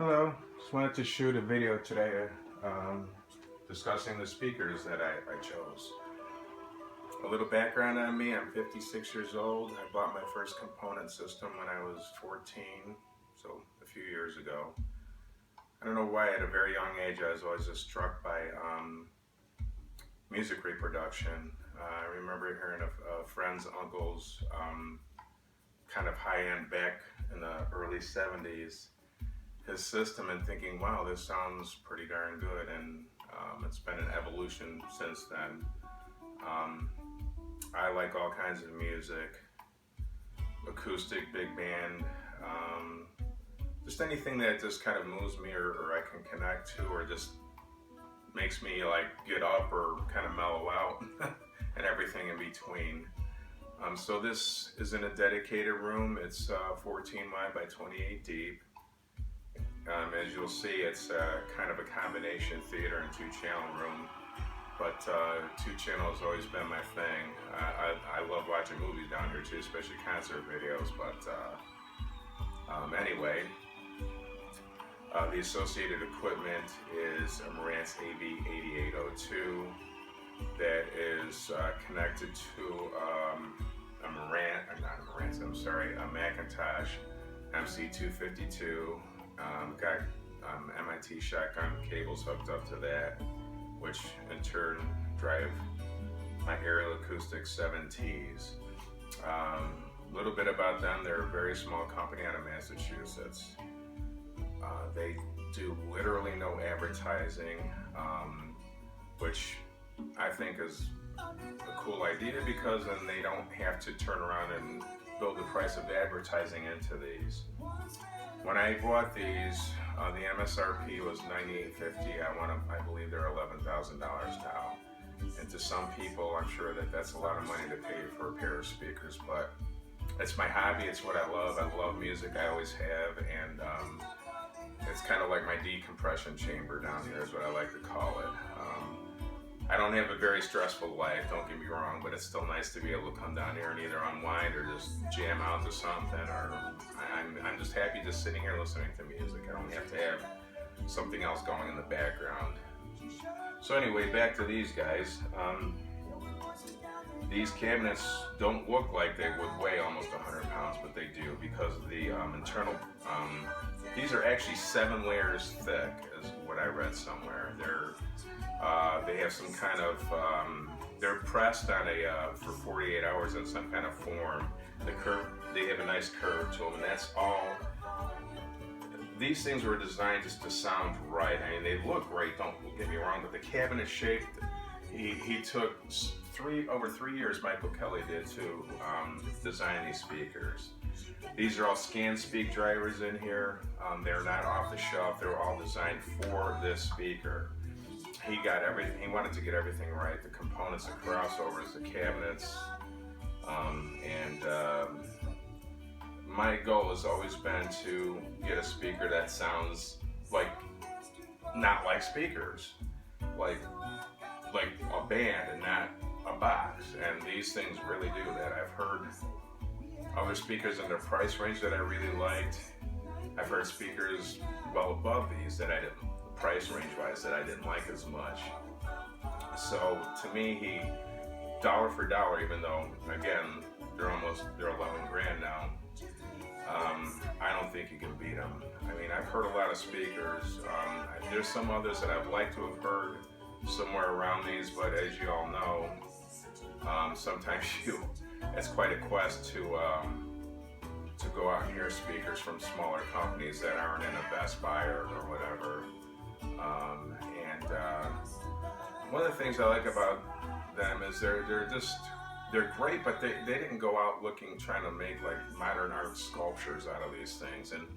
Hello, just wanted to shoot a video today discussing the speakers that I chose. A little background on me: I'm 56 years old. I bought my first component system when I was 14, so a few years ago. I don't know why at a very young age I was always just struck by music reproduction. I remember hearing of friends, uncles, kind of high-end back in the early 70s, his system, and thinking, wow, this sounds pretty darn good. And it's been an evolution since then. I like all kinds of music, acoustic, big band, just anything that just kind of moves me or I can connect to, or just makes me like get up or kind of mellow out and everything in between. So this is in a dedicated room. It's 14 wide by 28 deep. As you'll see, it's kind of a combination theater and two-channel room, but two-channel has always been my thing. I love watching movies down here too, especially concert videos, but anyway, the associated equipment is a Marantz AV8802 that is connected to a Macintosh MC252. Got MIT shotgun cables hooked up to that, which in turn drive my aerial Acoustics 7Ts. A little bit about them: they're a very small company out of Massachusetts. They do literally no advertising, which I think is a cool idea, because then they don't have to turn around and build the price of advertising into these. When I bought these, the MSRP was $9,850. I believe they're $11,000 now. And to some people, I'm sure that that's a lot of money to pay for a pair of speakers, but it's my hobby. It's what I love. I love music. I always have, and it's kind of like my decompression chamber down here is what I like to call it. I don't have a very stressful life, don't get me wrong, but it's still nice to be able to come down here and either unwind or just jam out to something, or I'm just happy just sitting here listening to music. I don't have to have something else going in the background. So anyway, back to these guys. These cabinets don't look like they would weigh almost 100 pounds, but they do, because of the internal, these are actually 7 layers thick, is what I read somewhere. They have some kind of, they're pressed on for 48 hours in some kind of form. The curve, they have a nice curve to them, and that's all. These things were designed just to sound right. I mean, they look great, don't get me wrong, but the cabinet shape, he took over 3 years, Michael Kelly did, to design these speakers. These are all ScanSpeak drivers in here. They're not off the shelf. They're all designed for this speaker. He got everything. He wanted to get everything right: the components, the crossovers, the cabinets, and my goal has always been to get a speaker that sounds like, not like speakers, like a band and not a box. And these things really do that. I've heard other speakers in their price range that I really liked. I've heard speakers well above these that I didn't, price range wise, that I didn't like as much. So to me, he dollar for dollar, even though again they're 11 grand now, I don't think you can beat them. I mean, I've heard a lot of speakers. There's some others that I'd like to have heard somewhere around these, but as you all know, sometimes it's quite a quest to go out and hear speakers from smaller companies that aren't in a Best Buy or whatever. One of the things I like about them is they're great, but they didn't go out trying to make like modern art sculptures out of these things. And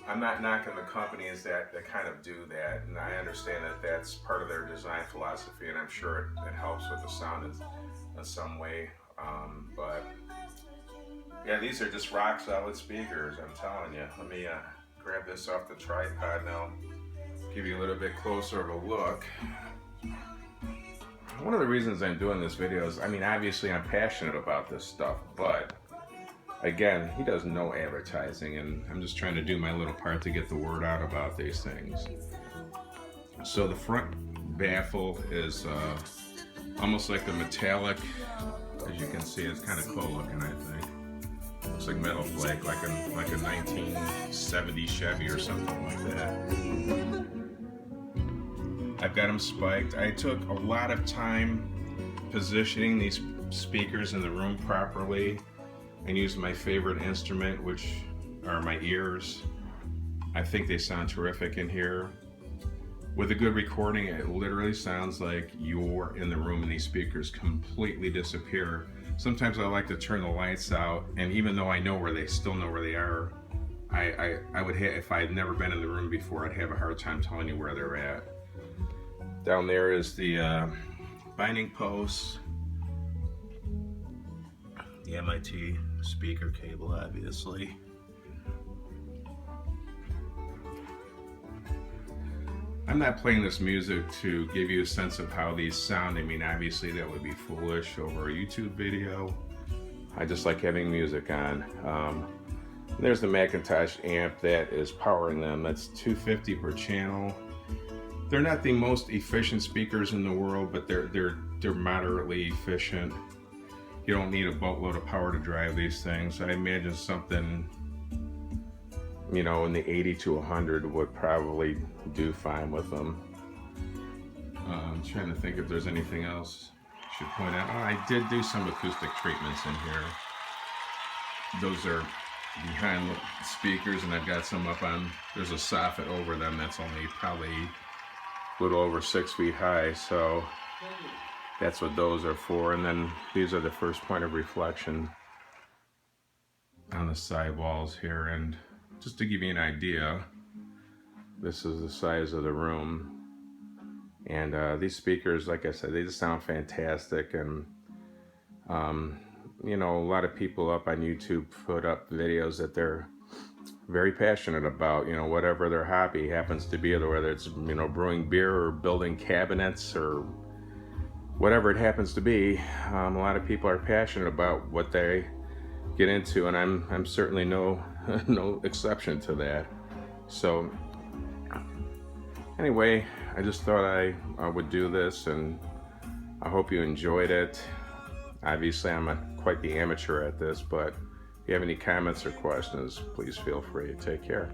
I'm not knocking the companies that kind of do that, and I understand that that's part of their design philosophy, and I'm sure it helps with the sound in some way. But yeah, these are just rock solid speakers, I'm telling you. Let me grab this off the tripod now, give you a little bit closer of a look. One of the reasons I'm doing this video is, I mean, obviously I'm passionate about this stuff, but again, he does no advertising, and I'm just trying to do my little part to get the word out about these things. So the front baffle is almost like the metallic. As you can see, it's kind of cool looking, I think. Looks like metal flake, like a 1970 Chevy or something like that. I've got them spiked. I took a lot of time positioning these speakers in the room properly and used my favorite instrument, which are my ears. I think they sound terrific in here. With a good recording, it literally sounds like you're in the room and these speakers completely disappear. Sometimes I like to turn the lights out, and even though I know where they still know where they are, I would have, if I had never been in the room before, I'd have a hard time telling you where they're at. Down there is the binding posts, the MIT speaker cable, obviously. I'm not playing this music to give you a sense of how these sound. I mean, obviously that would be foolish over a YouTube video. I just like having music on. There's the Macintosh amp that is powering them. That's 250 per channel. They're not the most efficient speakers in the world, but they're moderately efficient. You don't need a boatload of power to drive these things. I imagine something, you know, in the 80 to 100 would probably do fine with them. I'm trying to think if there's anything else I should point out. Oh, I did do some acoustic treatments in here. Those are behind the speakers, and I've got some up on, there's a soffit over them that's only probably a little over 6 feet high, so that's what those are for. And then these are the first point of reflection on the side walls here. And just to give you an idea, this is the size of the room. And these speakers, like I said, they just sound fantastic. And you know, a lot of people up on YouTube put up videos that they're very passionate about, you know, whatever their hobby happens to be, whether it's, you know, brewing beer or building cabinets or whatever it happens to be. A lot of people are passionate about what they get into, and I'm certainly no exception to that. So anyway, I just thought I would do this, and I hope you enjoyed it. Obviously, I'm quite the amateur at this, but if you have any comments or questions, please feel free. Take care.